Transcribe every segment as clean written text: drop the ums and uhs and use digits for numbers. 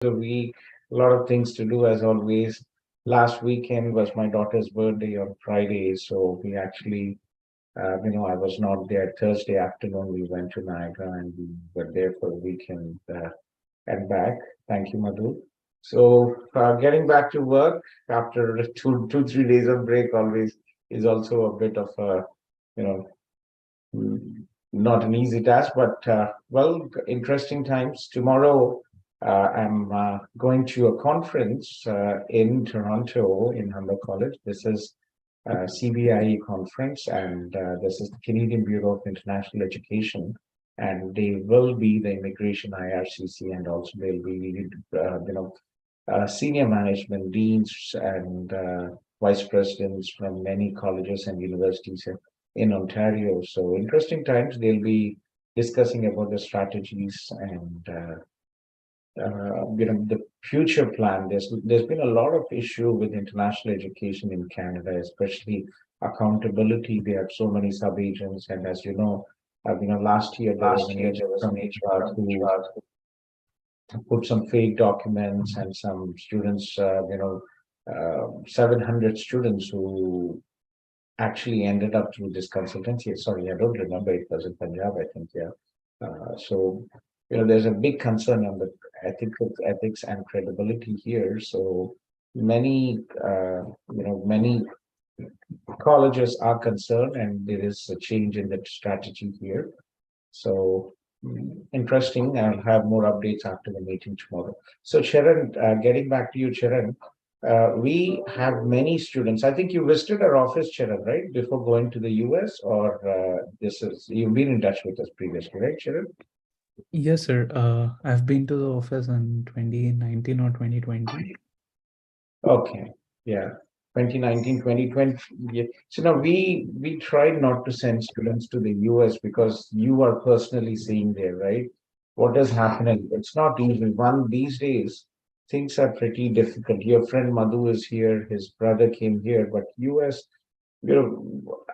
a week, a lot of things to do as always. Last weekend was my daughter's birthday on Friday, so we actually, I was not there. Thursday afternoon, we went to Niagara and we were there for a weekend and back. Thank you, Madhu. So, getting back to work after 3 days of break always is also a bit of a, you know, not an easy task, but interesting times. Tomorrow, I'm going to a conference in Toronto in Humber College. This is CBIE conference, and this is the Canadian Bureau of International Education. And they will be the immigration IRCC, and also they'll be, senior management, deans, and vice presidents from many colleges and universities in Ontario. So interesting times. They'll be discussing about the strategies and the future plan. There's been a lot of issue with international education in Canada, especially accountability. They have so many sub-agents, and as last year there was an agent from HR who put some fake documents, and some students, 700 students who actually ended up through this consultancy. Sorry, I don't remember. It was in Punjab, I think. Yeah. So, there's a big concern on the ethics and credibility here. So many colleges are concerned, and there is a change in the strategy here. So interesting. I'll have more updates after the meeting tomorrow. So Sharon, getting back to you, Sharon, we have many students. I think you visited our office, Sharon, right, before going to the US, or you've been in touch with us previously, right, Sharon? Yes, sir. I've been to the office in 2019 or 2020. Okay, yeah. 2019, 2020. Yeah. So now we tried not to send students to the US because you are personally seeing there, right? What is happening? It's not easy. One, these days, things are pretty difficult. Your friend Madhu is here, his brother came here, but US, you know,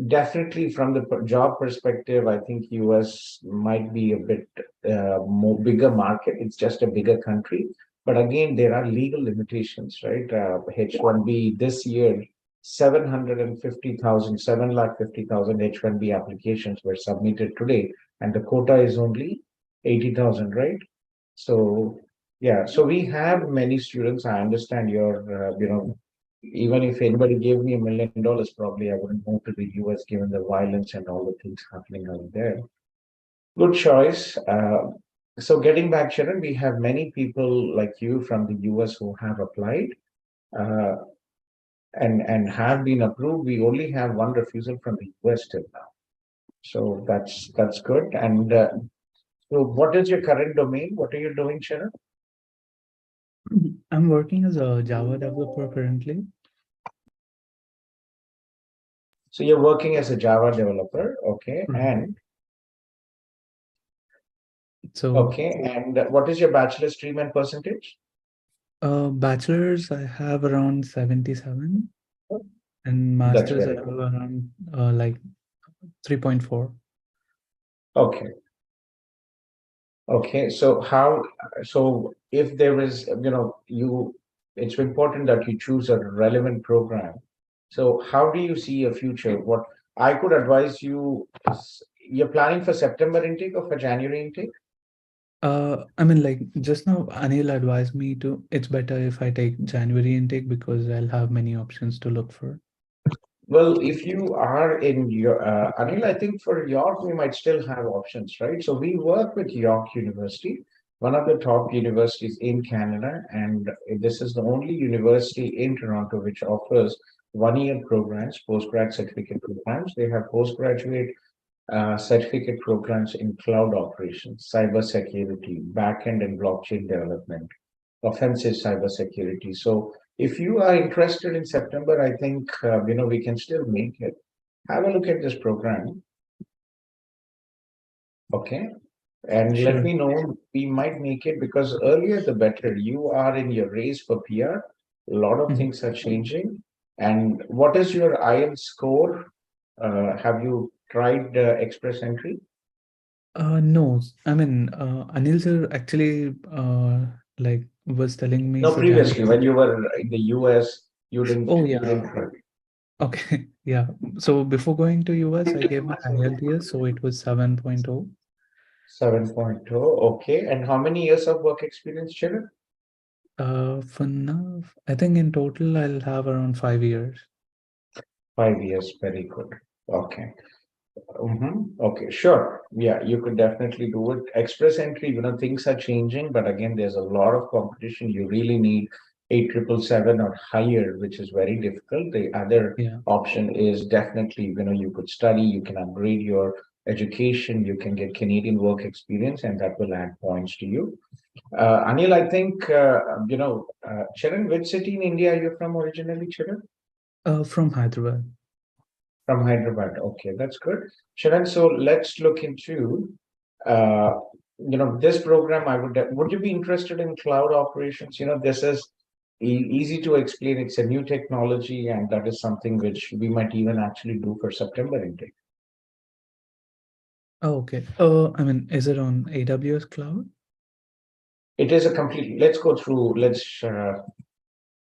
definitely from the job perspective, I think US might be a bit more bigger market. It's just a bigger country. But again, there are legal limitations, right? H1B this year, 750,000 H1B applications were submitted today, and the quota is only 80,000, right? So, yeah, so we have many students. I understand even if anybody gave me $1 million, probably I wouldn't move to the US given the violence and all the things happening out there. Good choice. So getting back, Sharon, we have many people like you from the US who have applied uh, and have been approved. We only have one refusal from the US till now. So that's good. And so what is your current domain? What are you doing, Sharon? I'm working as a Java developer currently. So you're working as a Java developer, okay? And what is your bachelor stream and percentage? Bachelor's, I have around 77, and That's master's, I very have good. around like 3.4. Okay. Okay. So if there is, it's important that you choose a relevant program. So how do you see a future? What I could advise you is, you're planning for September intake or for January intake? I mean, like just now, Anil advised me it's better if I take January intake because I'll have many options to look for. Well, if you are in your, Anil, I think for York, we might still have options, right? So we work with York University, one of the top universities in Canada, and this is the only university in Toronto which offers 1 year programs, postgrad certificate programs. They have postgraduate certificate programs in cloud operations, cyber security, backend and blockchain development, offensive cybersecurity. So if you are interested in September, I think we can still make it. Have a look at this program, okay? And let Sure. me know. We might make it because earlier the better. You are in your race for PR. A lot of things are changing. And what is your IELTS score? Have you tried Express Entry? No, I mean, Anil sir actually like was telling me No, for previously when January. you were in the US, Oh you yeah. didn't try. Okay. Yeah. So before going to US, I gave my IELTS, so it was 7.0. 7.0. Okay. And how many years of work experience, Shirin? For now, I think in total I'll have around 5 years. 5 years. Very good. Okay. Okay, sure. Yeah, you could definitely do it. Express entry, things are changing, but again, there's a lot of competition. You really need 8777 or higher, which is very difficult. The other Yeah. option is definitely, you could study, you can upgrade your education, you can get Canadian work experience, and that will add points to you. Anil, I think, Charan, which city in India are you from originally, Charan? From Hyderabad. From Hyderabad. Okay, that's good. Sharon, so let's look into uh, this program. Would you be interested in cloud operations? This is easy to explain. It's a new technology, and that is something which we might even actually do for September intake. Oh, okay. I mean, is it on AWS cloud? It is a complete, let's go through, let's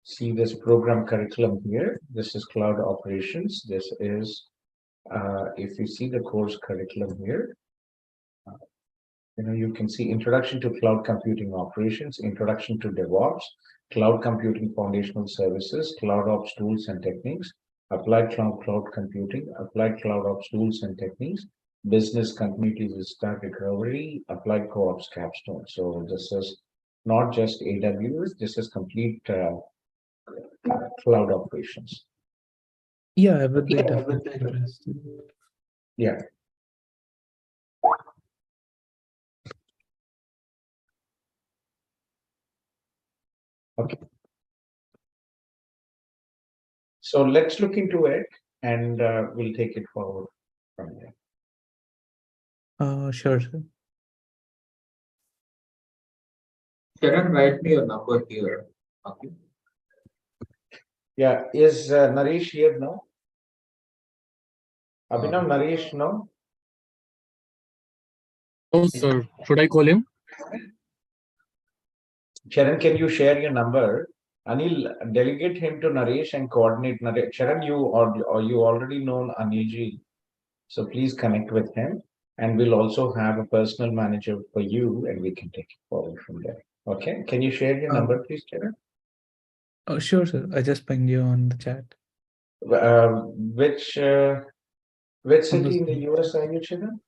see this program curriculum here. This is cloud operations. This is, if you see the course curriculum here, you can see introduction to cloud computing operations, introduction to DevOps, cloud computing foundational services, cloud ops tools and techniques, applied cloud computing, applied cloud ops tools and techniques, business continuity with stack recovery, applied co-ops capstone. So this is not just AWS, this is complete cloud operations. Yeah, I would be definitely interested. Yeah. Okay. So let's look into it and we'll take it forward from there. Sure, sir. Sharon, write me your number here. Okay. Yeah, is Naresh here now? Abhinav, Naresh, no? Oh, sir. Should I call him? Sharon, can you share your number? Anil, delegate him to Naresh and coordinate Naresh. Sharon, or you already know Anilji, so please connect with him. And we'll also have a personal manager for you, and we can take it forward from there. Okay, can you share your number, please, Sharon? Sure, sir. I just pinged you on the chat. Which city in the US are you, Sharon?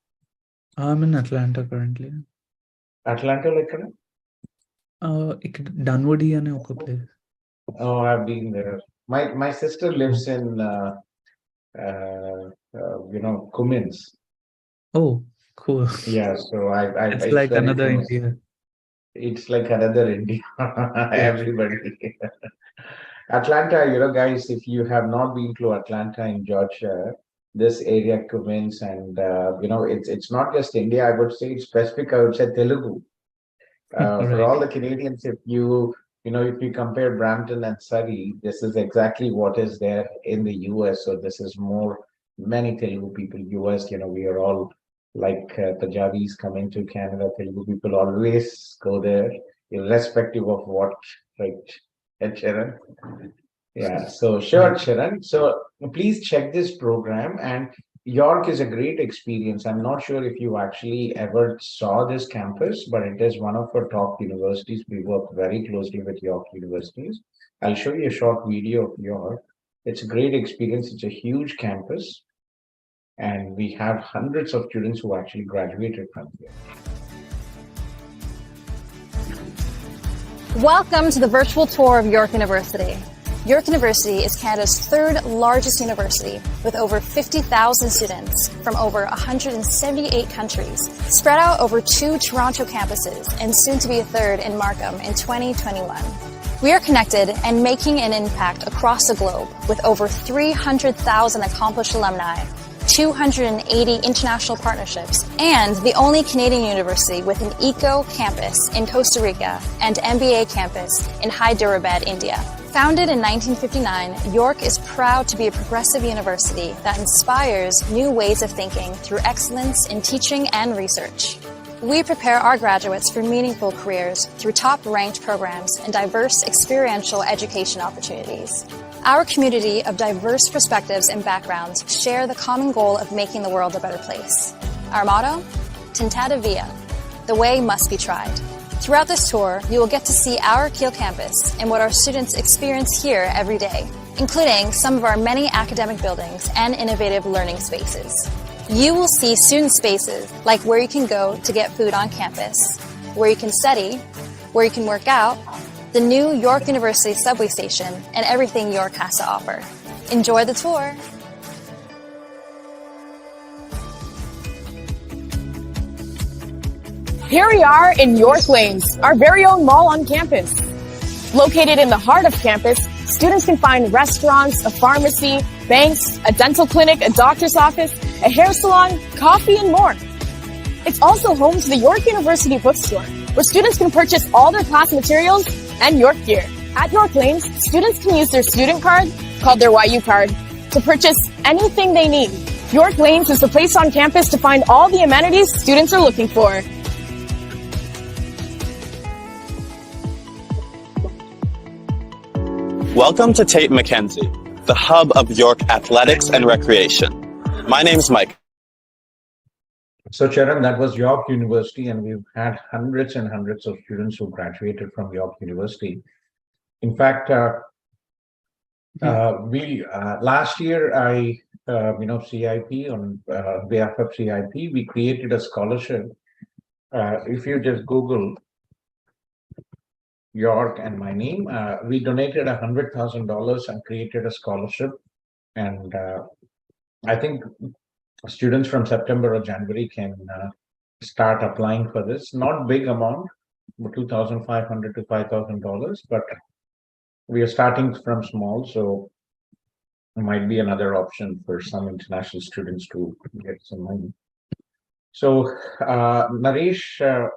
I'm in Atlanta currently. Atlanta, like Dunwoody ane oka place. Oh, I've been there. My sister lives in Cummins. Oh, cool. Yeah, so I It's it's like very another close. India. It's like another India. Everybody. Atlanta, guys, if you have not been to Atlanta in Georgia, this area Cummins and it's not just India. I would say it's specific. I would say Telugu. For Right. all the Canadians, if you compare Brampton and Surrey, this is exactly what is there in the US. So this is more many Telugu people. US, we are all like Punjabis coming to Canada. Telugu people always go there, irrespective of what, right? Ed Sheeran? Yeah, so sure, Right. Sharon. So please check this program. And York is a great experience. I'm not sure if you actually ever saw this campus, but it is one of our top universities. We work very closely with York universities. I'll show you a short video of York. It's a great experience. It's a huge campus, and we have hundreds of students who actually graduated from here. Welcome to the virtual tour of York University. York University is Canada's third largest university with over 50,000 students from over 178 countries, spread out over 2 Toronto campuses and soon to be a third in Markham in 2021. We are connected and making an impact across the globe with over 300,000 accomplished alumni, 280 international partnerships, and the only Canadian university with an eco campus in Costa Rica and MBA campus in Hyderabad, India. Founded in 1959, York is proud to be a progressive university that inspires new ways of thinking through excellence in teaching and research. We prepare our graduates for meaningful careers through top-ranked programs and diverse experiential education opportunities. Our community of diverse perspectives and backgrounds share the common goal of making the world a better place. Our motto? Tentata via. The way must be tried. Throughout this tour, you will get to see our Kiel campus and what our students experience here every day, including some of our many academic buildings and innovative learning spaces. You will see student spaces like where you can go to get food on campus, where you can study, where you can work out, the new York University subway station, and everything York has to offer. Enjoy the tour! Here we are in York Lanes, our very own mall on campus. Located in the heart of campus, students can find restaurants, a pharmacy, banks, a dental clinic, a doctor's office, a hair salon, coffee, and more. It's also home to the York University bookstore, where students can purchase all their class materials and York gear. At York Lanes, students can use their student card, called their YU card, to purchase anything they need. York Lanes is the place on campus to find all the amenities students are looking for. Welcome to Tate McKenzie, the hub of York athletics and recreation. My name's Mike. So, Charan, that was York University, and we've had hundreds and hundreds of students who graduated from York University. In fact, last year, CIP, on behalf of CIP, we created a scholarship. If you just Google York and my name, we donated $100,000 and created a scholarship. And I think students from September or January can start applying for this. Not big amount, $2,500 to $5,000, but we are starting from small, so it might be another option for some international students to get some money. So, Naresh,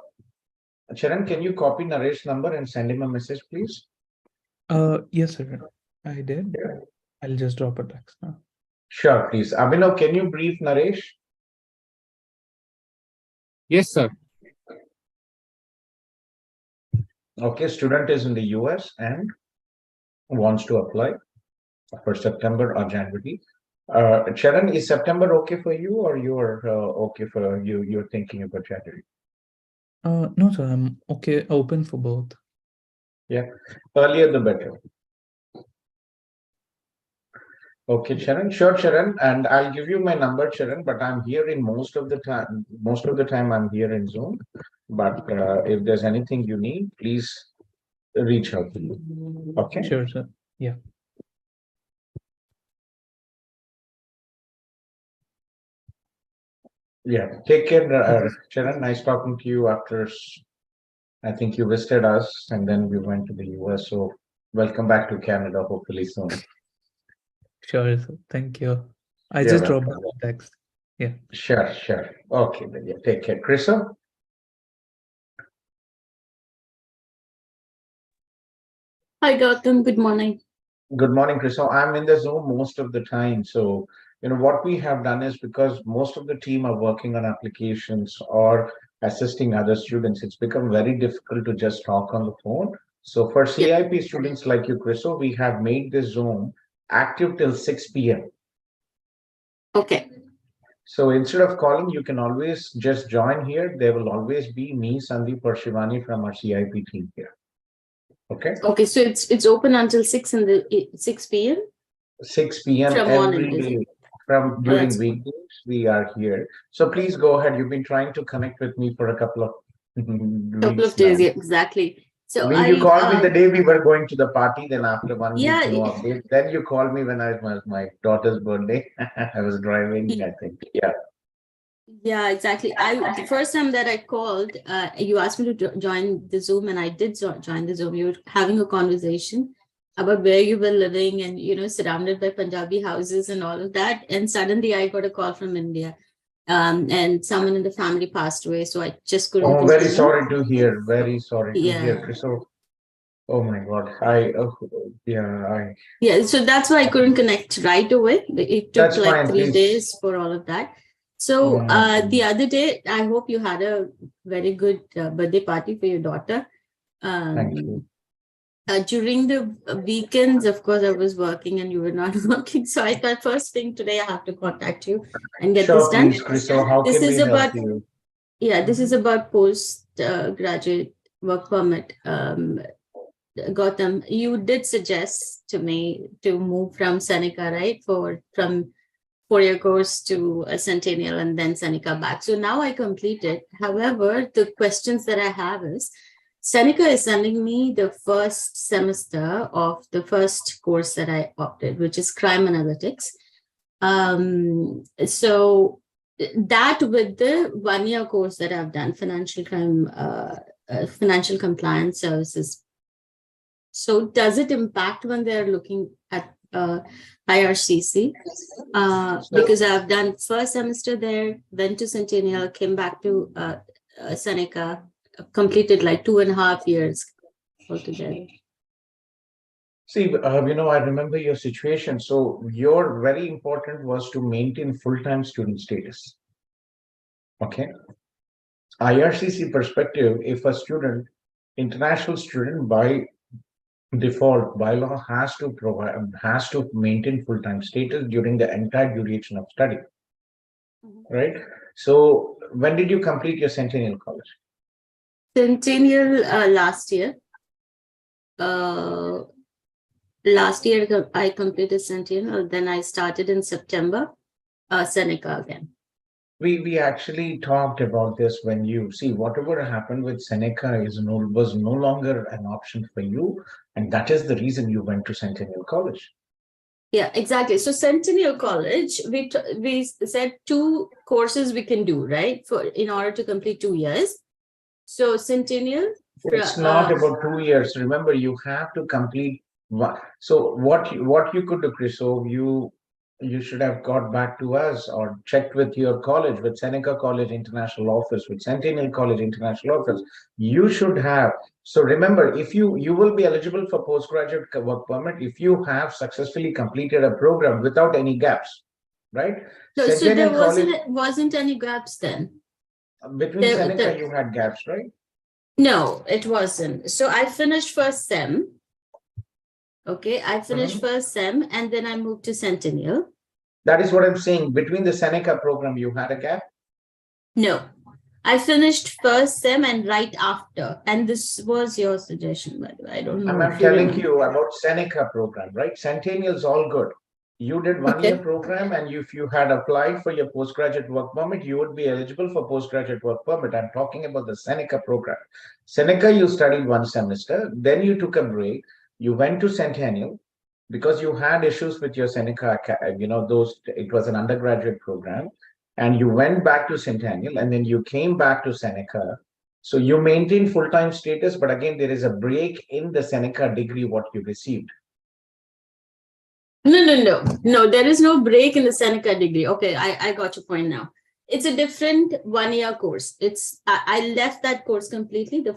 Charan, can you copy Naresh's number and send him a message, please? Yes, sir. I did. Yeah. I'll just drop a text now. Sure, please. Abhinav, can you brief Naresh? Yes, sir. Okay, student is in the US and wants to apply for September or January. Charan, is September okay for you, or you're okay for you? You're thinking about January? No, sir. I'm okay, open for both. Yeah, earlier the better. Okay, Charan. Sure, Charan. And I'll give you my number, Charan, but I'm here in most of the time. Most of the time I'm here in Zoom. But if there's anything you need, please reach out to me. Okay. Sure, sir. Yeah. Yeah. Take care, Charan. Nice talking to you after, I think you visited us and then we went to the US. So welcome back to Canada, hopefully soon. Sure, sir. Thank you. I You're just dropped welcome. the text. Yeah. Sure, sure. Okay, then, yeah, take care. Krisa? Hi, Gautham. Good morning. Good morning, Krisa. I'm in the Zoom most of the time. So, what we have done is, because most of the team are working on applications or assisting other students, it's become very difficult to just talk on the phone. So for CIP students like you, Krisa, we have made the Zoom active till 6 p.m. Okay. So instead of calling, you can always just join here. There will always be me, Sandeep, or Shivani from our CIP team here. Okay. Okay. So it's open until 6 p.m. 6 p.m. From every morning, is day. it? From during that's good. weekdays, we are here. So please go ahead. You've been trying to connect with me for a couple of Couple weeks of days, now. yeah, exactly. So You called me the day we were going to the party. Then after 1 week, Yeah, no update. Then you called me when it was my daughter's birthday. I was driving, I think. Yeah. yeah, exactly. The first time that I called, you asked me to join the Zoom, and I did join the Zoom. You were having a conversation about where you were living and, surrounded by Punjabi houses and all of that. And suddenly I got a call from India. And someone in the family passed away, so I just couldn't. Oh, very continue. sorry to hear. Very sorry to Yeah. hear. So, oh my God. Yeah, so that's why I couldn't connect right away. It took That's like fine, 3 please. days for all of that. So the Mm. other day, I hope you had a very good birthday party for your daughter. Thank you. During the weekends, of course, I was working and you were not working. So I thought first thing today, I have to contact you and get this Sure, done. please, Chriso. How This can is we help about, you? yeah, this is about post graduate work permit. Gautham, you did suggest to me to move from Seneca, right? From 4-year course to a Centennial and then Seneca back. So now I completed. However, the questions that I have is, Seneca is sending me the first semester of the first course that I opted, which is crime analytics. So that with the 1-year course that I've done, financial crime, financial compliance services. So does it impact when they're looking at IRCC? Because I've done first semester there, went to Centennial, came back to Seneca, completed like 2.5 years altogether. See, I remember your situation. So your very important was to maintain full-time student status. Okay. IRCC perspective, if a student, international student by default bylaw has to maintain full-time status during the entire duration of study, right? So when did you complete your Centennial College? Centennial last year. Last year I completed Centennial, then I started in September, Seneca again. We actually talked about this when you see whatever happened with Seneca was no longer an option for you, and that is the reason you went to Centennial College. Yeah, exactly. So Centennial College, we said 2 courses we can do, right? In order to complete 2 years. So Centennial. It's not about 2 years. Remember, you have to complete one. So what you could do, Chris? So you should have got back to us or checked with your college, with Seneca College International Office, with Centennial College International Office. You should have. So remember, if you will be eligible for postgraduate work permit if you have successfully completed a program without any gaps, right? So there wasn't any gaps then. Between Seneca, you had gaps, right? No, it wasn't. So I finished first sem. Okay, I finished first sem and then I moved to Centennial. That is what I'm saying. Between the Seneca program, you had a gap? No, I finished first sem and right after. And this was your suggestion, by the way. I don't know. I'm telling you about Seneca program, right? Centennial is all good. You did 1-year program, and if you had applied for your postgraduate work permit, you would be eligible for postgraduate work permit. I'm talking about the Seneca program. Seneca, you studied 1 semester, then you took a break. You went to Centennial because you had issues with your Seneca, it was an undergraduate program, and you went back to Centennial, and then you came back to Seneca. So you maintain full-time status, but again, there is a break in the Seneca degree, what you received. No, there is no break in the Seneca degree. Okay, I got your point now. It's a different 1-year course. I left that course completely, the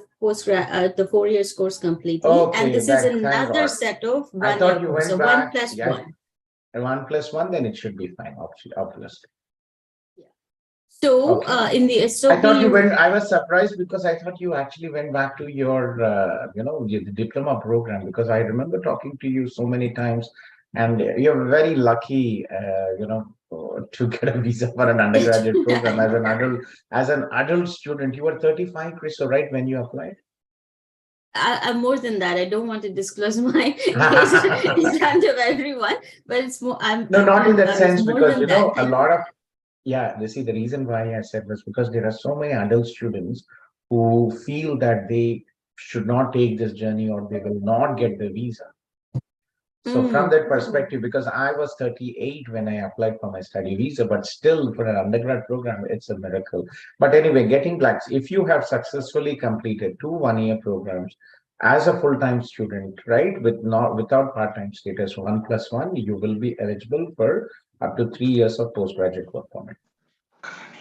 4 years course completely. Okay, and this is another set of 1-year course. So back, 1 plus 1. And 1 plus 1, then it should be fine, obviously. So in the SOP, I thought you went. I was surprised because I thought you actually went back to your, the diploma program, because I remember talking to you so many times, and you're very lucky, to get a visa for an undergraduate program as an adult student. You were 35, Chris, right, when you applied? I'm more than that. I don't want to disclose my age in front of everyone, but it's more. Not in that sense, because a lot of. Yeah, see, the reason why I said was because there are so many adult students who feel that they should not take this journey or they will not get the visa. So from that perspective, because I was 38 when I applied for my study visa, but still for an undergrad program, it's a miracle. But anyway, getting back, if you have successfully completed 2 1-year programs as a full-time student, right, without part-time status, 1 plus 1, you will be eligible for up to 3 years of postgraduate work permit.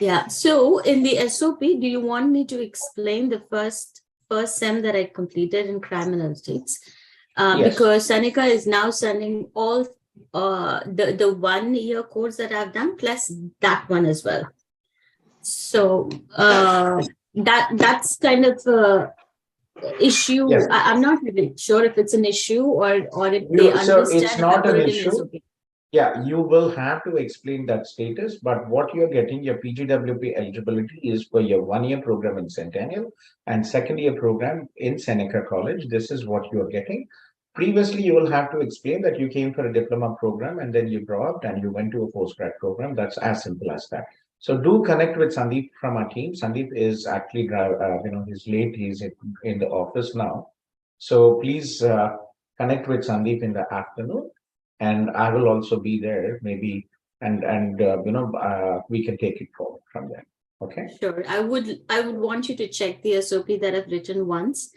Yeah. So in the SOP, do you want me to explain the first sem that I completed in crime analytics? Yes. Because Seneca is now sending all the 1-year course that I've done plus that one as well. So that's kind of a issue. Yes. I'm not really sure if it's an issue or if they So understand it's that not the an burden is issue. okay. Yeah, you will have to explain that status, but what you're getting, your PGWP eligibility is for your 1-year program in Centennial and 2nd-year program in Seneca College. This is what you're getting. Previously, you will have to explain that you came for a diploma program and then you dropped and you went to a postgrad program. That's as simple as that. So do connect with Sandeep from our team. Sandeep is actually, he's late. He's in the office now. So please connect with Sandeep in the afternoon, and I will also be there maybe, and we can take it forward from there. Okay. Sure. I would want you to check the SOP that I've written once,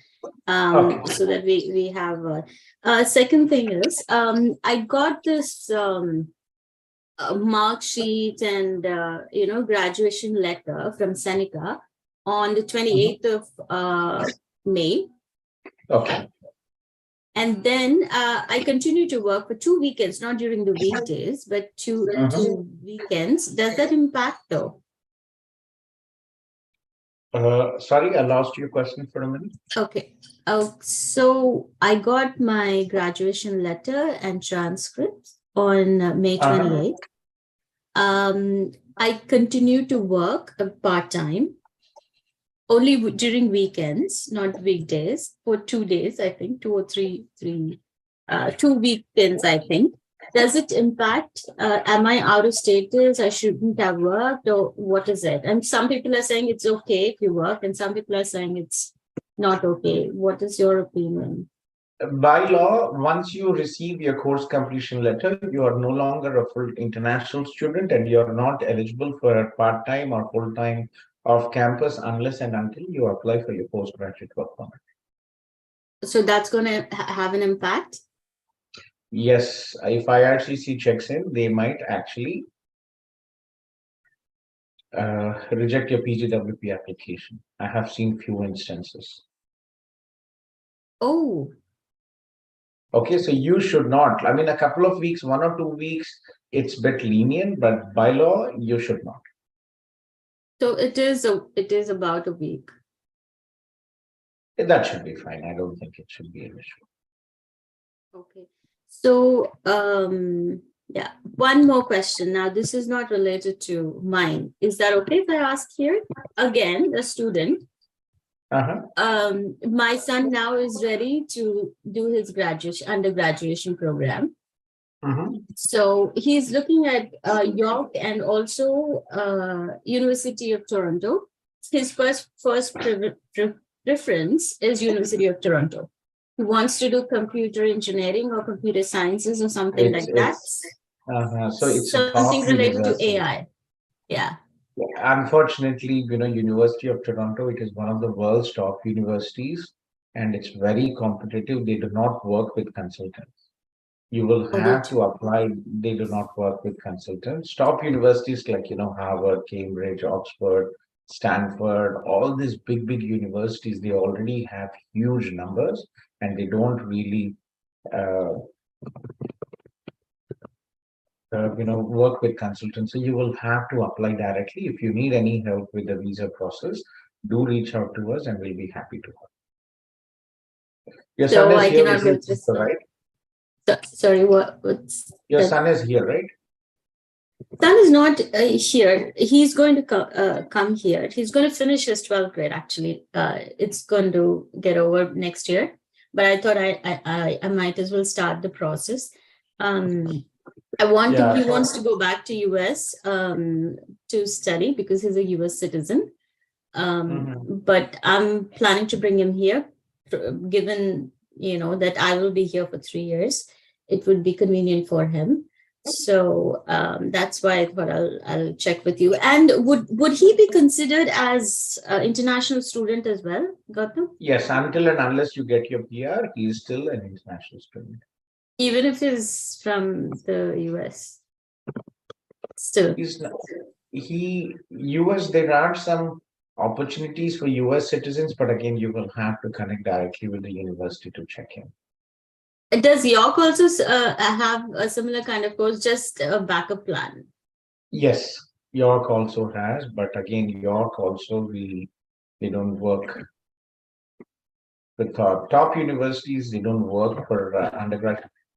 Okay. so that we have. Second thing is, I got this mark sheet and graduation letter from Seneca on the 28th of May. Okay. And then I continue to work for 2 weekends, not during the weekdays, but two weekends. Does that impact though? Sorry, I lost your question for a minute. Okay. Oh, so I got my graduation letter and transcripts on May 28th. I continue to work part-time, only during weekends, not weekdays, for 2 days, I think, 2 or 3, 2 weekends, I think. Does it impact, am I out of status? I shouldn't have worked, or what is it? And some people are saying it's okay if you work, and some people are saying it's not okay. What is your opinion? By law, once you receive your course completion letter, you are no longer a full international student and you're not eligible for a part-time or full-time off campus unless and until you apply for your postgraduate work permit. So that's going to have an impact? Yes, if IRCC checks in, they might actually reject your PGWP application. I have seen few instances. Oh. Okay, so you should not. I mean, a couple of weeks, 1 or 2 weeks, it's a bit lenient, but by law, you should not. So it is about a week. That should be fine. I don't think it should be an issue. Okay. So, yeah, one more question. Now, this is not related to mine. Is that okay if I ask here? Again, a student. My son now is ready to do his undergraduation program. So he's looking at York and also University of Toronto. His first preference is University of Toronto. He wants to do computer engineering or computer sciences or something like that. So it's something related to AI. Yeah. Unfortunately, University of Toronto, it is one of the world's top universities and it's very competitive. They do not work with consultants. You will have to apply. They do not work with consultants. Top universities like, Harvard, Cambridge, Oxford, Stanford, all these big universities, they already have huge numbers and they don't really, work with consultants. So you will have to apply directly. If you need any help with the visa process, do reach out to us and we'll be happy to help. Your son is here, right? Sorry, what's your son is here, right? Son is not here. He's going to come here. He's going to finish his 12th grade, actually. It's going to get over next year. But I thought I might as well start the process. He wants to go back to US to study because he's a US citizen. But I'm planning to bring him here, given that I will be here for 3 years. It would be convenient for him. So that's why I thought I'll check with you. And would he be considered as an international student as well, Gautham? Yes, until and unless you get your PR, he is still an international student. Even if he's from the US? Still. US, there are some opportunities for US citizens, but again, you will have to connect directly with the university to check in. Does York also have a similar kind of course, just a backup plan? Yes, York also has, but again, York also we don't work with top universities. They don't work for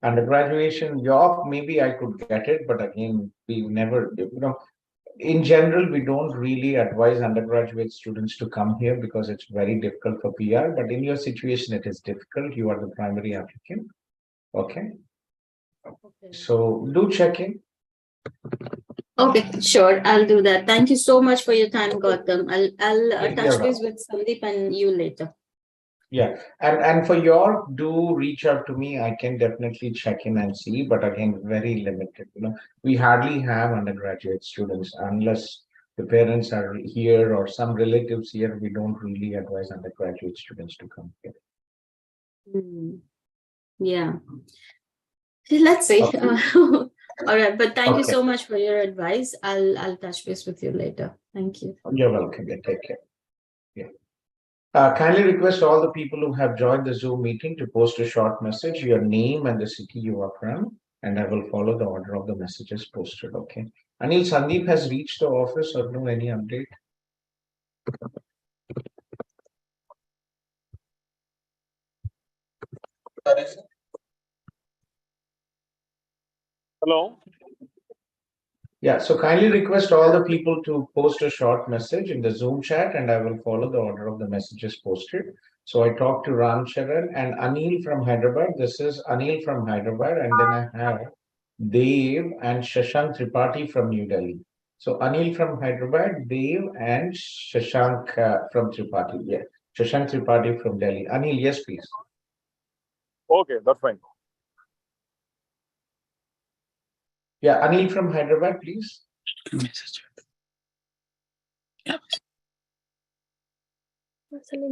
undergraduation. York, maybe I could get it, but again, we never, in general, we don't really advise undergraduate students to come here because it's very difficult for PR. But in your situation, it is difficult. You are the primary applicant. Okay. Okay. So do check in. Okay, sure. I'll do that. Thank you so much for your time, Gautam. I'll touch base with Sandeep and you later. Yeah, and for your, do reach out to me. I can definitely check in and see, but again, very limited. We hardly have undergraduate students unless the parents are here or some relatives here. We don't really advise undergraduate students to come here. Yeah. Let's see. Okay. All right, but thank you Okay. so much for your advice. I'll touch base with you later. Thank you. You're welcome. Yeah, take care. Yeah. Kindly request all the people who have joined the Zoom meeting to post a short message, your name and the city you are from, and I will follow the order of the messages posted. Okay. Anil, Sandeep has reached the office or no any update? Hello. Yeah, so kindly request all the people to post a short message in the Zoom chat and I will follow the order of the messages posted. So I talked to Ram Charan and Anil from Hyderabad. This is Anil from Hyderabad, and then I have Dev and Shashank Tripathi from New Delhi. So Anil from Hyderabad, Dev and Shashank from Tripathi. Yeah, Shashank Tripathi from Delhi. Anil, yes, please. Okay, that's fine. Yeah, Anil from Hyderabad, please.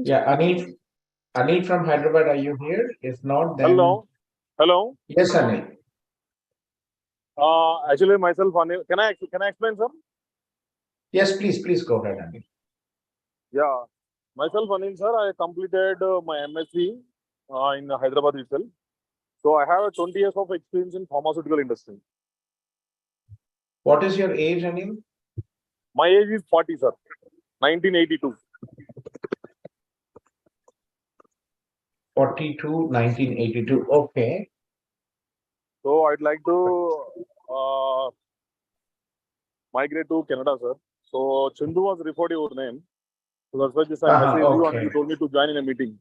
Yeah, Anil from Hyderabad, are you here? If not, then Hello. Yes, Anil. Actually, myself, Anil. Can I explain, sir? Yes, please go ahead, Anil. Yeah, myself, Anil, sir. I completed my MSc in Hyderabad itself. So I have 20 years of experience in pharmaceutical industry. What is your age, Anil? My age is 40, sir. 1982. 42, 1982. Okay. So I'd like to migrate to Canada, sir. So Chindu was referred your name. So that's why just I messaged you and okay. you told me to join in a meeting.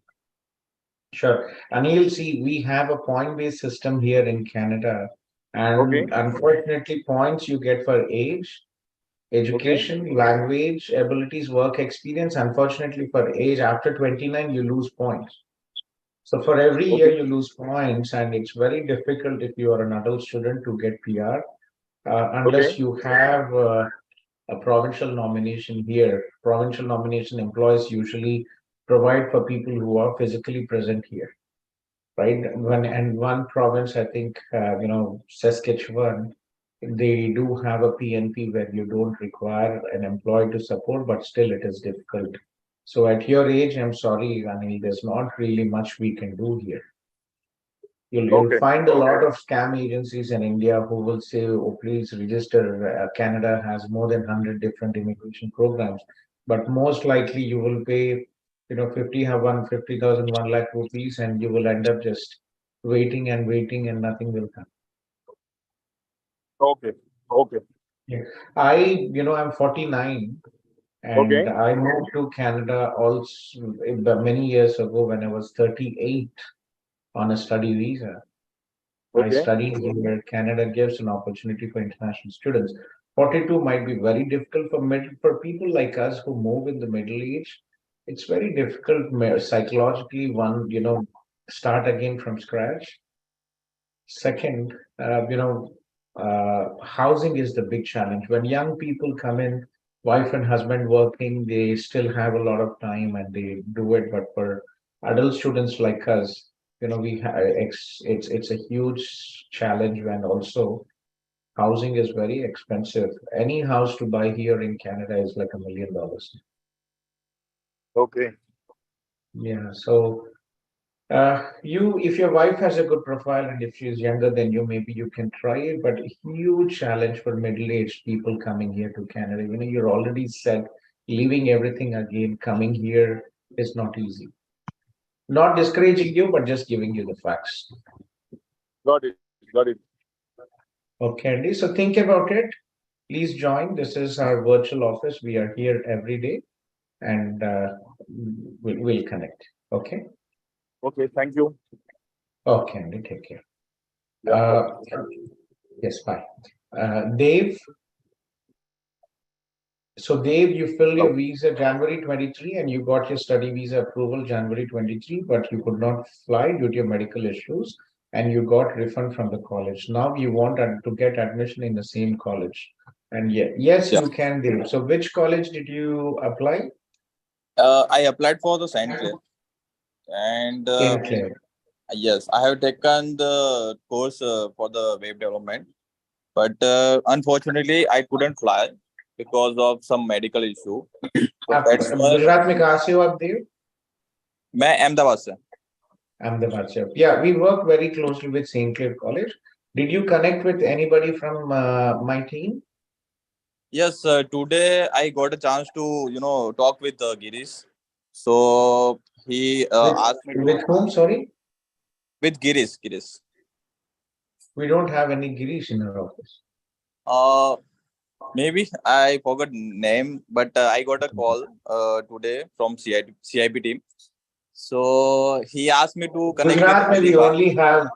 Sure. Anil, see, we have a point-based system here in Canada. And Okay. unfortunately, points you get for age, education, language, abilities, work experience. Unfortunately, for age, after 29, you lose points. So for every year, you lose points, and it's very difficult if you are an adult student to get PR unless you have a provincial nomination here. Provincial nomination employees usually provide for people who are physically present here, right? And one province, I think, Saskatchewan, they do have a PNP where you don't require an employee to support, but still it is difficult. So at your age, I'm sorry, Anil, there's not really much we can do here. You'll find a lot of scam agencies in India who will say, oh, please register. Canada has more than 100 different immigration programs. But most likely you will pay, 50,000, 1 lakh rupees, and you will end up just waiting and waiting and nothing will come. Okay. Yeah. I'm 49 and I moved to Canada also many years ago when I was 38 on a study visa. I studied here. Canada gives an opportunity for international students. 42 might be very difficult for people like us who move in the middle age. It's very difficult psychologically. One, start again from scratch. Second, housing is the big challenge. When young people come in, wife and husband working, they still have a lot of time and they do it. But for adult students like us, it's a huge challenge, and also housing is very expensive. Any house to buy here in Canada is like $1 million. Okay. Yeah, so If your wife has a good profile and if she's younger than you, maybe you can try it. But a huge challenge for middle-aged people coming here to Canada. You're already set, leaving everything again, coming here is not easy. Not discouraging you, but just giving you the facts. Got it. Got it. Okay, Andy. So think about it. Please join. This is our virtual office. We are here every day, and we'll connect. Okay. Okay. Thank you. Okay, Andy. Take care. Yeah. Yes, bye. Dave. So Dave, you filled your visa January 23 and you got your study visa approval January 23, but you could not fly due to your medical issues and you got refund from the college. Now you want to get admission in the same college. And yes, you can, Dave. So which college did you apply? I applied for the St. Clair, and St. Clair. yes, I have taken the course for the web development, but unfortunately, I couldn't fly because of some medical issue. So that's why Gujarat में कहाँ से हो आप देव? मैं अहमदाबाद से. Ahmedabad से. Yeah, we work very closely with St. Clair College. Did you connect with anybody from my team? Yes, today I got a chance to talk with Girish. So he asked me to. With whom? Sorry. With Girish. Girish. We don't have any Girish in our office. Maybe I forgot name, but I got a call today from CIP team. So he asked me to connect Gujarat with we Adiba.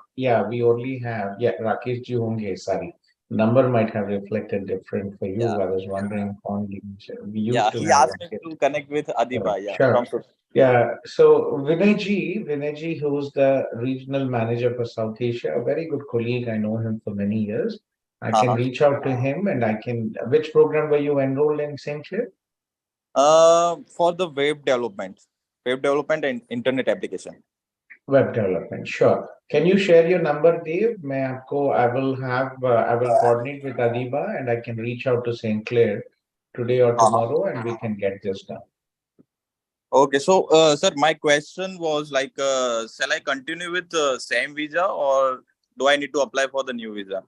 we only have Rakesh ji honge, sorry. Number might have reflected different for you. Yeah. I was wondering on we used Yeah, to he have asked me to connect with Adiba. Yeah, Sure. from Yeah, so Vinay ji, who's the regional manager for South Asia, a very good colleague. I know him for many years. I can reach out to him and I can. Which program were you enrolled in, St. Clair? For the web development and internet application. Web development, sure. Can you share your number, Dave? I will coordinate with Adiba and I can reach out to St. Clair today or tomorrow and we can get this done. Okay, so sir, my question was like, shall I continue with the same visa or do I need to apply for the new visa?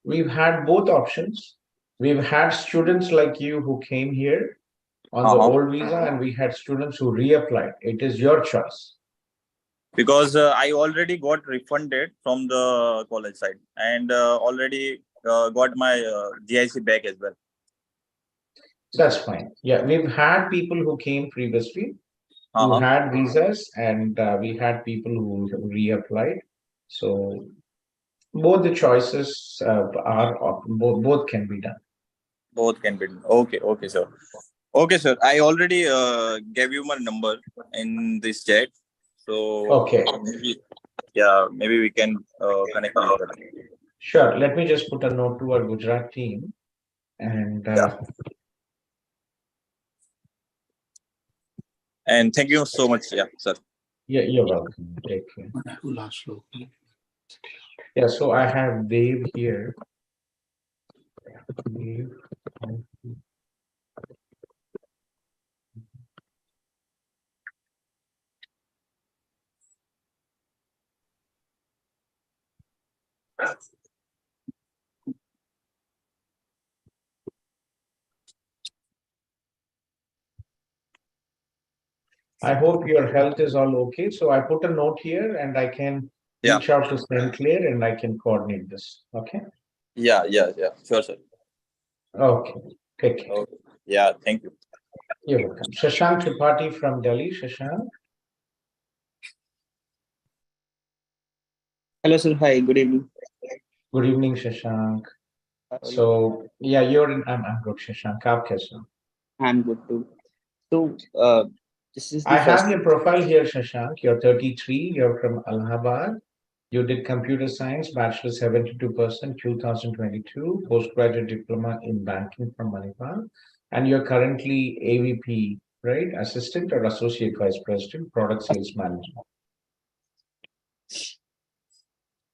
We've had both options. We've had students like you who came here on the old visa and we had students who reapplied. It is your choice. Because I already got refunded from the college side and already got my GIC back as well. That's fine. Yeah, we've had people who came previously who had visas and we had people who reapplied. So both the choices both can be done. Both can be done. Okay, sir. Okay, sir. I already gave you my number in this chat. So okay. Maybe we can connect with that. Sure. Let me just put a note to our Gujarat team and and thank you so much. Yeah, sir. Yeah, you're welcome. Take care. Yeah, so I have Dave here. Dave. I hope your health is all okay. So I put a note here and I can reach out to St. Clair and I can coordinate this. Okay. Yeah. Sure, sir. Okay. Take care. Okay. Yeah, thank you. You're welcome. Shashank Tripathi from Delhi. Shashank. Hello, sir. Hi. Good evening. Good evening, Shashank. So yeah, I'm good, Shashank. Aap kaise ho? I'm good too. So this is the I first. have your profile here, Shashank. You're 33. You're from Allahabad. You did computer science, bachelor 72%, 2022, postgraduate diploma in banking from Manipal, and you're currently AVP, right? Assistant or associate vice president, product sales manager.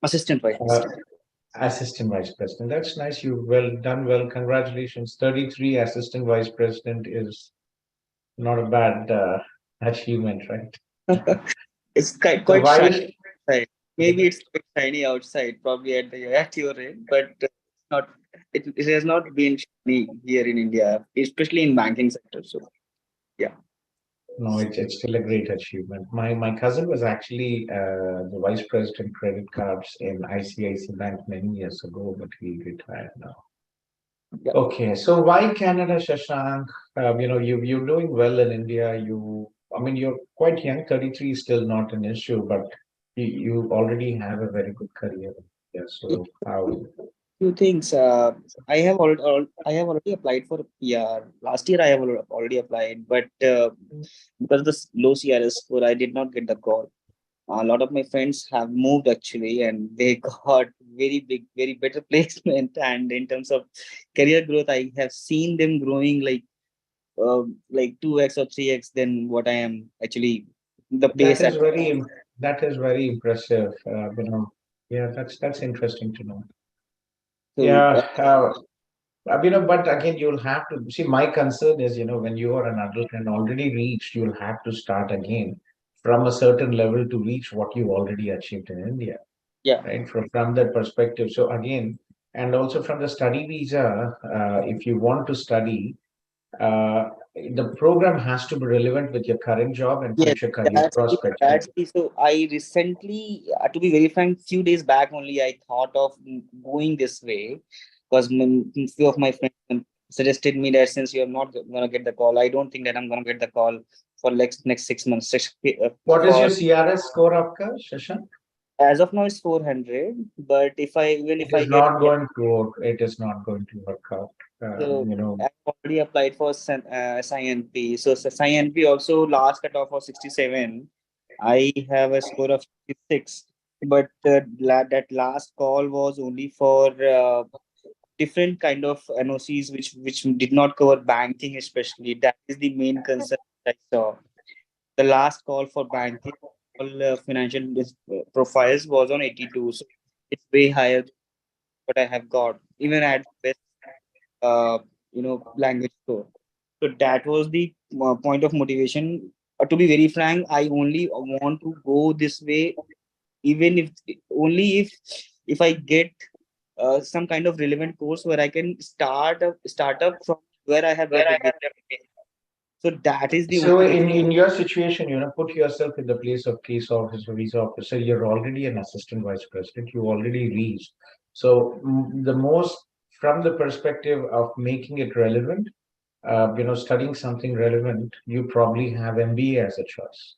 Assistant vice president. Assistant vice president. That's nice. You've done well. Congratulations. 33 assistant vice president is not a bad achievement, right? It's quite, So quite why? shiny outside. Maybe it's quite shiny outside, probably at your end, but it's not. It has not been shiny here in India, especially in banking sector. So yeah. No, it's still a great achievement. My cousin was actually the vice president credit cards in ICICI Bank many years ago, but he retired now. Yeah. Okay, so why Canada, Shashank? You're doing well in India. I mean, you're quite young. 33 is still not an issue, but you already have a very good career in India. So how? Few things. I have already applied for a PR. Last year I have already applied, but because of the low CRS score, I did not get the call. A lot of my friends have moved actually, and they got very big, very better placement. And in terms of career growth, I have seen them growing like 2x or 3x than what I am actually the That pace is at. very impressive. Yeah, that's interesting to know. So Yeah, but again, you'll have to see. My concern is, when you are an adult and already reached, you'll have to start again from a certain level to reach what you already achieved in India, yeah. right? From that perspective. So again, and also from the study visa, if you want to study, the program has to be relevant with your current job and Yes, future career prospects. so I recently, to be very frank, few days back only, I thought of going this way because few of my friends suggested me that since you're not gonna get the call, I don't think that I'm gonna get the call for next 6 months. What is your For CRS score, Apka, Shashank? as of now, it's 400. But even It if I is get, not going to work. It is not going to work out. so I've already applied for SINP. So SINP also last cutoff was 67. I have a score of 66, but that last call was only for different kind of NOCs, which did not cover banking, especially. That is the main concern I saw. The last call for banking, all financial profiles was on 82, so it's way higher than what I have got, even at best, language score. So that was the point of motivation. To be very frank, I only want to go this way even if only if I get some kind of relevant course where I can start up from where I have left the base. So that is the So only motivation. in your situation, put yourself in the place of case officer, visa officer. You're already an assistant vice president. You already reached. So the most from the perspective of making it relevant, studying something relevant, you probably have MBA as a choice.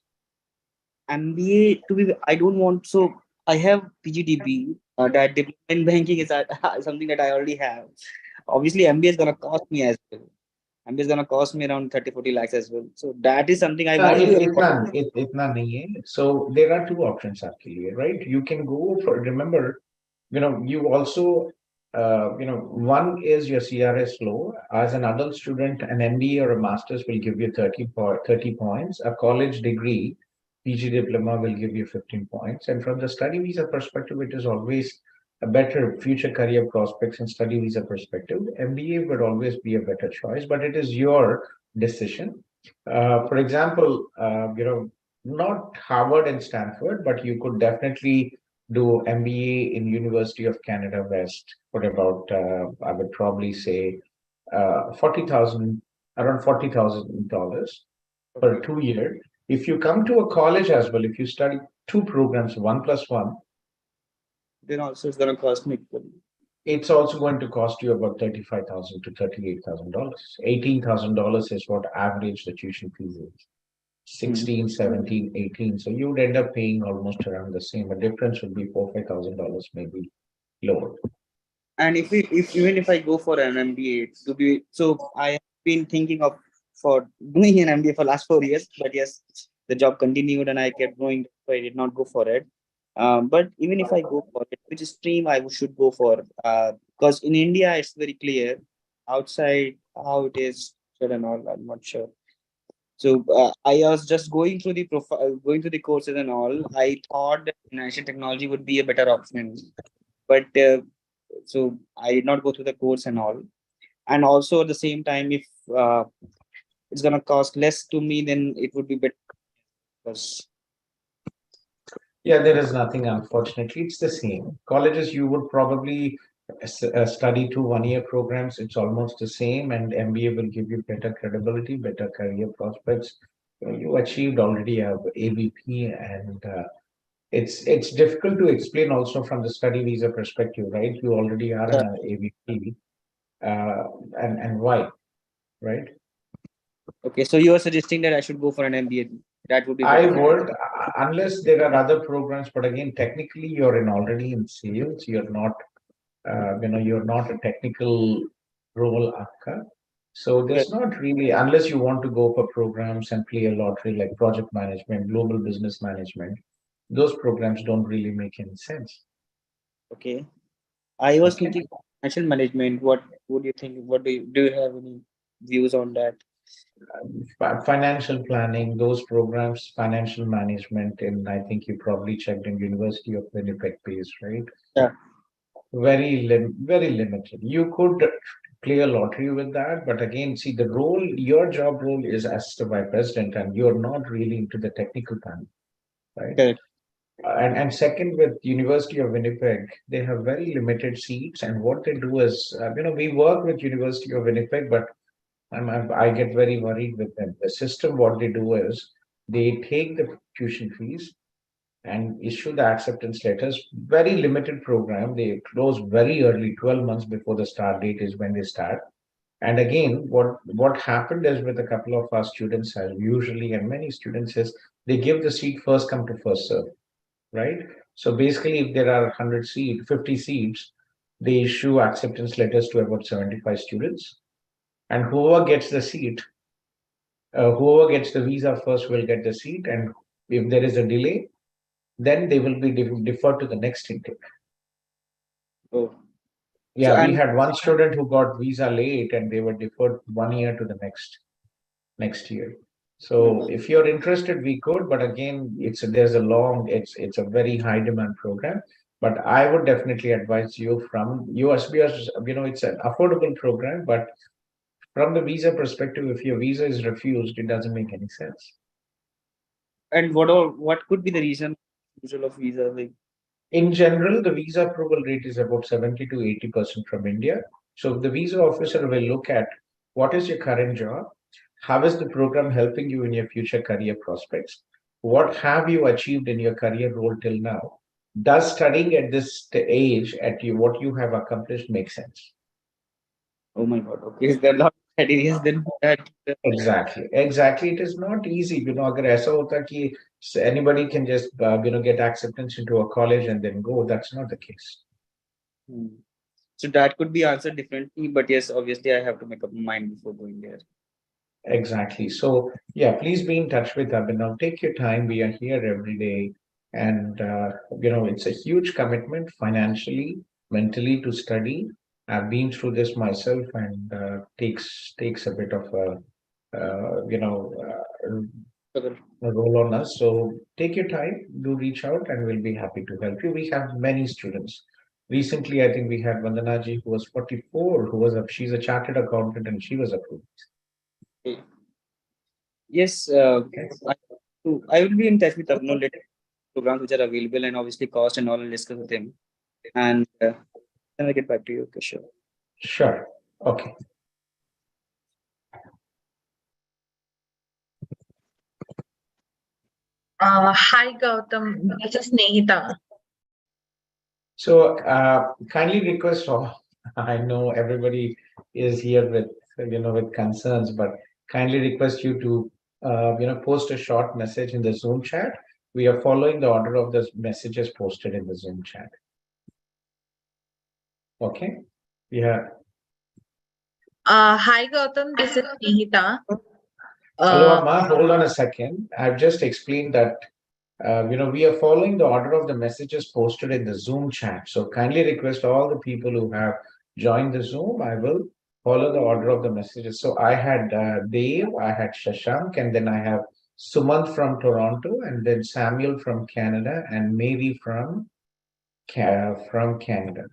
MBA to be I don't want, so I have PGDB, that diploma in banking is something that I already have. Obviously, MBA is gonna cost me as well. MBA is gonna cost me around 30-40 lakhs as well. So that is something I want to. इतना नहीं है. So there are two options actually, right? You can go for, remember, you also, one is your CRS low. As an adult student, an MBA or a master's will give you 30 points. A college degree, PG diploma will give you 15 points. And from the study visa perspective, it is always a better future career prospects and study visa perspective. MBA would always be a better choice, but it is your decision. For example, not Harvard and Stanford, but you could definitely do MBA in University of Canada West for about, I would probably say, 40,000, around $40,000 per 2 year. If you come to a college as well, if you study two programs, 1+1, Then also it's gonna cost me. it's also going to cost you about $35,000 to $38,000. $18,000 is what average the tuition fees is. 16, 17, 18. So you would end up paying almost around the same. The difference would be $4,000-5,000, maybe lower. And if even if I go for an MBA to be, so I have been thinking of for doing an MBA for last 4 years, but yes, the job continued and I kept going, so I did not go for it. But even if I go for it, which stream I should go for? Because in India it's very clear. Outside how it is and all, I'm not sure. So I was just going through the profile, going through the courses and all. I thought that financial technology would be a better option, but so I did not go through the course and all. And also at the same time, if it's gonna cost less to me, then it would be better. Because Yeah, there is nothing, unfortunately. It's the same. Colleges, you would probably study 2 1 year programs. It's almost the same, and MBA will give you better credibility, better career prospects. You achieved already a ABP, and it's difficult to explain also from the study visa perspective, right? You already are Yeah. an ABP, uh, and why, right? Okay, so you are suggesting that I should go for an MBA. That would be I better. would, unless there are other programs, but again, technically, you're in already in sales. You're not, you're not a technical role akka. So Correct. there's not really, unless you want to go for programs and play a lottery like project management, global business management, those programs don't really make any sense. Okay. I was Okay. thinking financial management. What would you think? What do you have any views on that? Financial planning, those programs, financial management, and I think you probably checked in University of Winnipeg pays, right? Yeah. Very limited. You could play a lottery with that, but again, see the role, your job role is assisted by president, and you're not really into the technical panel, right? Correct. And second, with University of Winnipeg, they have very limited seats, and what they do is, we work with University of Winnipeg, but I get very worried with them. The system, what they do is, they take the tuition fees and issue the acceptance letters. Very limited program. They close very early, 12 months before the start date is when they start. And again, what happened is with a couple of our students, as usually, and many students is they give the seat first come to first serve, right? So basically, if there are 50 seats, they issue acceptance letters to about 75 students, and whoever gets the visa first will get the seat, and if there is a delay, then they will be deferred to the next intake. Oh. So Yeah, we and had one student who got visa late, and they were deferred 1 year to the next year. So if you're interested, we could, but again, it's a very high demand program. But I would definitely advise you from USBS. It's an affordable program, but from the visa perspective, if your visa is refused, it doesn't make any sense. what could be the reason usual of visa? Like, In general, the visa approval rate is about 70 to 80% from India. So the visa officer will look at what is your current job, how is the program helping you in your future career prospects, what have you achieved in your career role till now. Does studying at this age what you have accomplished make sense? oh my God. Okay, is there a lot of criteria then that? Exactly. It is not easy. अगर ऐसा होता कि anybody can just get acceptance into a college and then go. That's not the case. So that could be answered differently, but yes, obviously I have to make up my mind before going there. Exactly. So yeah, please be in touch with Abhinav. Take your time. We are here every day, and it's a huge commitment financially, mentally to study. I've been through this myself, and takes a bit of a role on us. So take your time, do reach out, and we'll be happy to help you. We have many students. Recently, I think we had Vandanaji, who was 44, she's a chartered accountant, and she was approved. Okay. Yes, I will be in touch with Abhinav later. Programs which are available and obviously cost and all, I'll discuss with him. And then I'll get back to you. Okay, sure. Sure. Okay. Hi, Gautham. This is Nehita. So kindly request I know everybody is here with concerns, but kindly request you to post a short message in the Zoom chat. We are following the order of the messages posted in the Zoom chat. Okay. Yeah. Hi, Gautham. This is Nehita. Hello, Amma. Hold on a second. I've just explained that we are following the order of the messages posted in the Zoom chat. So kindly request all the people who have joined the Zoom. I will follow the order of the messages. So I had Dave, I had Shashank, and then I have Sumant from Toronto, and then Samuel from Canada, and Mary from Canada.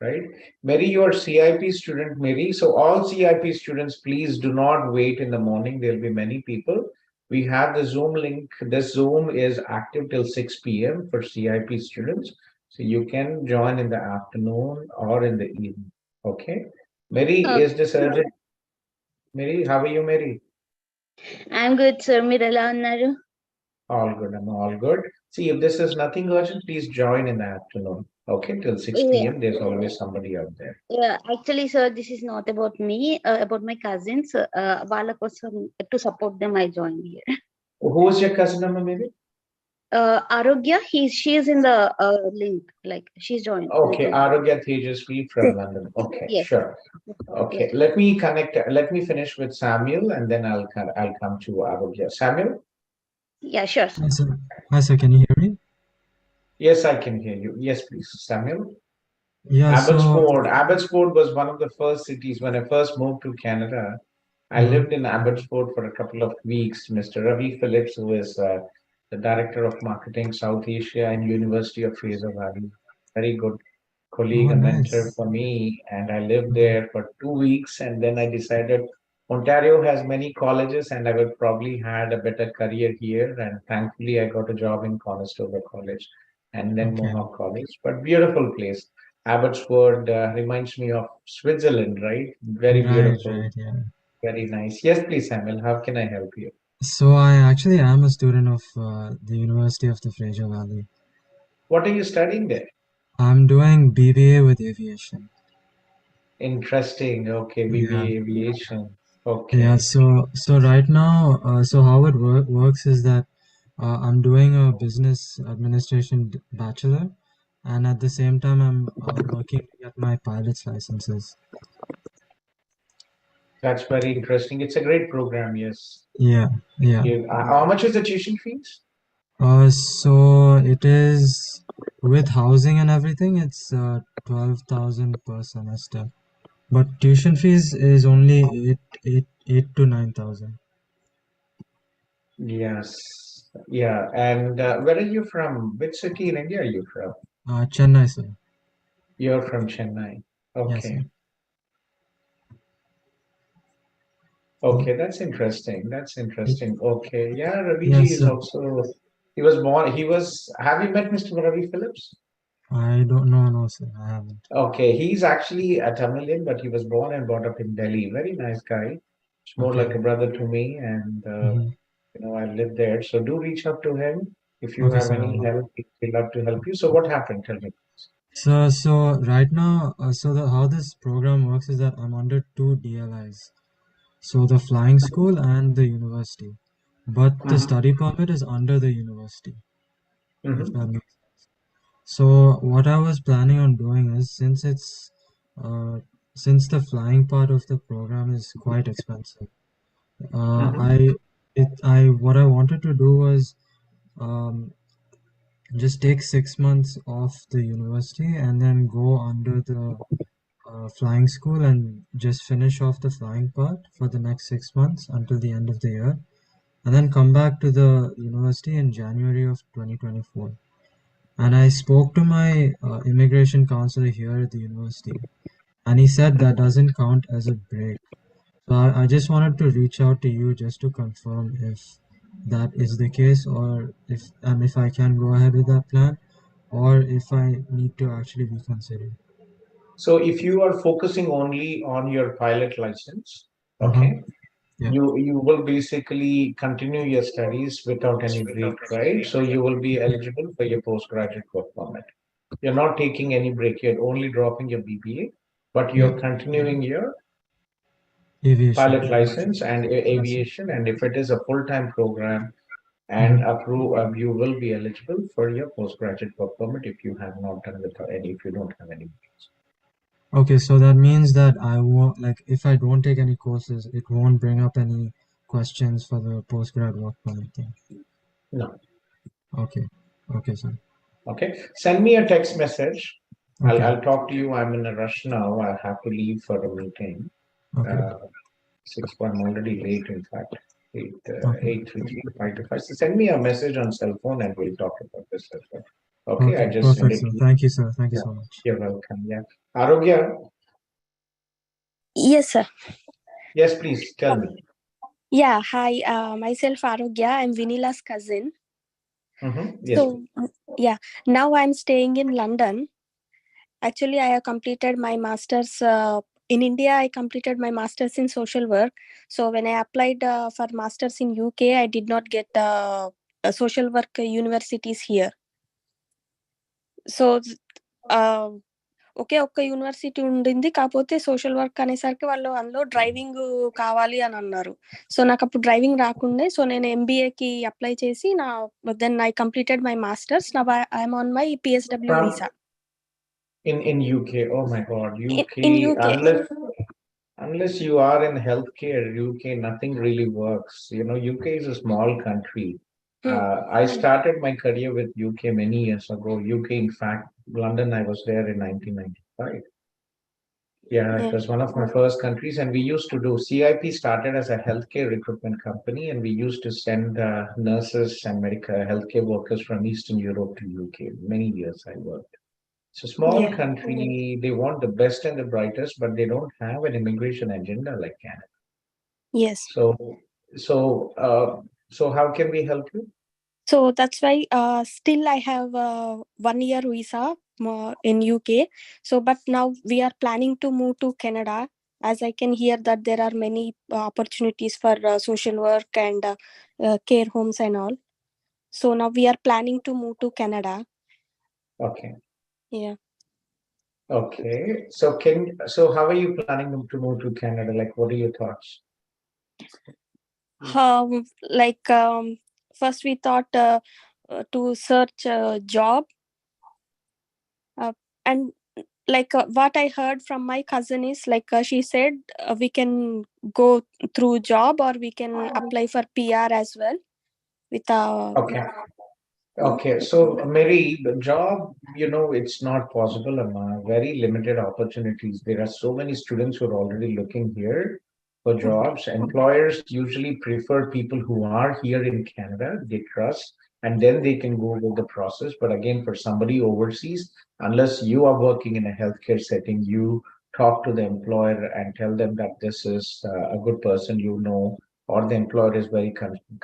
Right? Mary, you are CIP student, Mary. So all CIP students, please do not wait in the morning. There'll be many people. We have the Zoom link. This Zoom is active till 6 p.m. for CIP students. So you can join in the afternoon or in the evening. Okay. Mary, is this urgent? Mary, how are you, Mary? I'm good, sir. మీరు ఎలా ఉన్నారు? All good. I'm all good. See, if this is nothing urgent, please join in the afternoon. Okay, till 6 p.m. There's always somebody out there. Actually, sir, this is not about me, about my cousins. వాళ్ళ కోసం to support them, I joined here. Who is your cousin number, maybe? Arogya, she is in the link, like she's joined. Okay, Arogya Tejasvi from London. Okay, Yes. sure. Okay, Yes. let me connect. Let me finish with Samuel, and then I'll come to Arogya. Samuel? Yeah, sure. Hi, sir. Hi, sir. Can you hear me? Yes, I can hear you. Yes, please, Samuel. Yeah, Abbotsford. Abbotsford was one of the first cities when I first moved to Canada. I lived in Abbotsford for a couple of weeks. Mr. Ravi Phillips, who is the director of marketing South Asia and University of Fraser Valley, very good colleague and mentor nice. for me. And I lived there for 2 weeks, and then I decided Ontario has many colleges, and I would probably had a better career here. And thankfully, I got a job in Conestoga College and then Okay. Mohawk College. But beautiful place. Abbotsford reminds me of Switzerland, right? Very beautiful. Right, yeah. Very nice. Yes, please, Samuel. How can I help you? So I actually am a student of the University of the Fraser Valley. What are you studying there? I'm doing BBA with aviation. Interesting. Okay, BBA aviation. Okay. Yeah, so right now, so how it works is that I'm doing a business administration bachelor, and at the same time, I'm working to get my pilot's licenses. That's very interesting. It's a great program. Yes. Yeah. How much is the tuition fees? So it is with housing and everything, it's 12,000 per semester. But tuition fees is only 8 to 9,000. Yes. Yeah. And where are you from? Which city in India are you from? Chennai, sir. You're from Chennai. Okay. Yes, sir. Okay, that's interesting. That's interesting. Okay. Yeah, Raviji Yes, is sir. also, he was born, have you met Mr. Ravi Phillips? I don't know, no, sir. I haven't. Okay, he's actually a Tamilian, but he was born and brought up in Delhi. Very nice guy. It's more Okay. like a brother to me, and I lived there. So do reach out to him if you Okay, have sir, I any will. help. He'd love to help you. So what happened? Tell me. So right now, how this program works is that I'm under 2 DLIs. So the flying school and the university. But the study permit is under the university. If that makes sense. So what I was planning on doing is, since the flying part of the program is quite expensive, what I wanted to do was just take 6 months off the university and then go under the flying school and just finish off the flying part for the next 6 months until the end of the year, and then come back to the university in January of 2024. And I spoke to my immigration counselor here at the university, and he said that doesn't count as a break. So I just wanted to reach out to you just to confirm if that is the case, or if I can go ahead with that plan, or if I need to actually reconsider. So if you are focusing only on your pilot license, okay, Yeah. you will basically continue your studies without any break, right? So you will be eligible for your postgraduate work permit. You're not taking any break. You're only dropping your BBA, but you're continuing your Aviation. pilot license and aviation. And if it is a full-time program and approve, you will be eligible for your postgraduate work permit if you have not done with any, if you don't have any. Okay, so that means that I won't, like, if I don't take any courses, it won't bring up any questions for the postgrad work permit thing. No. Okay. Okay, sir. Okay. Send me a text message. Okay. I'll talk to you. I'm in a rush now. I have to leave for a meeting. Okay. I'm already late, in fact. 833-525. So send me a message on cell phone and we'll talk about this as well. Okay, I just send perfect, it sir. to you. Thank you, sir. Thank you so much. You're welcome. Yeah. Arogya. Yes, sir. Yes, please tell me. Yeah, hi. Myself Arogya. I'm Vinila's cousin. Yes. So, yeah, now I'm staying in London. Actually, I have completed my master's in India. I completed my master's in social work. So when I applied for master's in UK, I did not get social work universities here. So ఒకే ఒక్క university ఉండింది. కాకపోతే social work అనేసరికి వాళ్ళు అందులో driving కావాలి అని అన్నారు. So నాకు అప్పుడు డ్రైవింగ్ రాకుండే. సో నేను ఎంబీఏకి అప్లై చేసి then I completed my masters. Now I'm on my PSW visa. In UK, oh my God, UK. In UK. Unless you are in healthcare, UK, nothing really works. You know, UK is a small country. I started my career with UK many years ago. UK, in fact, London, I was there in 1995. Yeah, it was one of my first countries, and we used to do CIP started as a healthcare recruitment company, and we used to send nurses and medical healthcare workers from Eastern Europe to UK. Many years I worked. It's a small country. They want the best and the brightest, but they don't have an immigration agenda like Canada. Yes. So how can we help you? So that's why still I have 1 year visa in UK. So but now we are planning to move to Canada, as I can hear that there are many opportunities for social work and care homes and all. So now we are planning to move to Canada. Okay. Yeah. Okay. So how are you planning to move to Canada? Like, what are your thoughts? First we thought to search a job, and what I heard from my cousin is she said we can go through job, or we can apply for PR as well with Okay. Okay, so Mary, the job, you know, it's not possible. Very limited opportunities. There are so many students who are already looking here for jobs. Employers usually prefer people who are here in Canada, they trust, and then they can go with the process. But again, for somebody overseas, unless you are working in a healthcare setting, you talk to the employer and tell them that this is a good person, you know, or the employer is very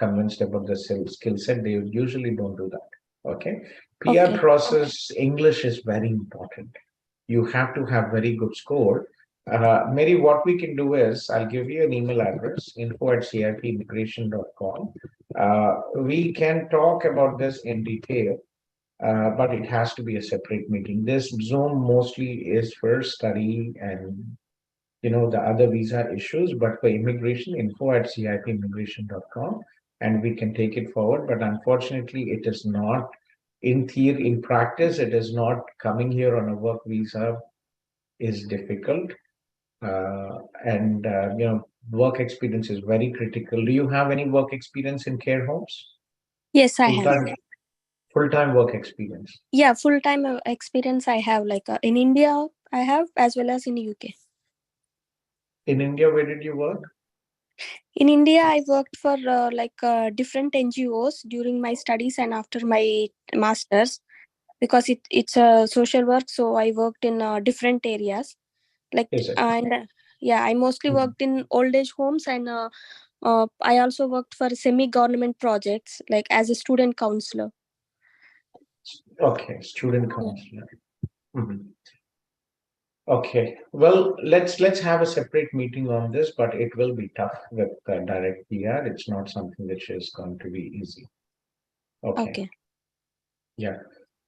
convinced about the skill set, they usually don't do that. Okay. PR process, English is very important. You have to have very good score. Mary, what we can do is I'll give you an email address, info@cipimmigration.com. We can talk about this in detail, but it has to be a separate meeting. This Zoom mostly is for study and the other visa issues, but for immigration, info@cipimmigration.com, and we can take it forward. But unfortunately, it is not in theory, in practice, it is not coming here on a work visa is difficult. And work experience is very critical. Do you have any work experience in care homes? Yes, I have. Full-time work experience? Yeah, full-time experience I have. In India, I have, as well as in UK. In India, where did you work? In India, I worked for different NGOs during my studies and after my master's, because it's a social work. So I worked in different areas. I mostly worked in old age homes, and I also worked for semi-government projects, like as a student counselor. Okay, student counselor. Okay, well, let's have a separate meeting on this, but it will be tough with direct PR. It's not something which is going to be easy. Okay. Yeah.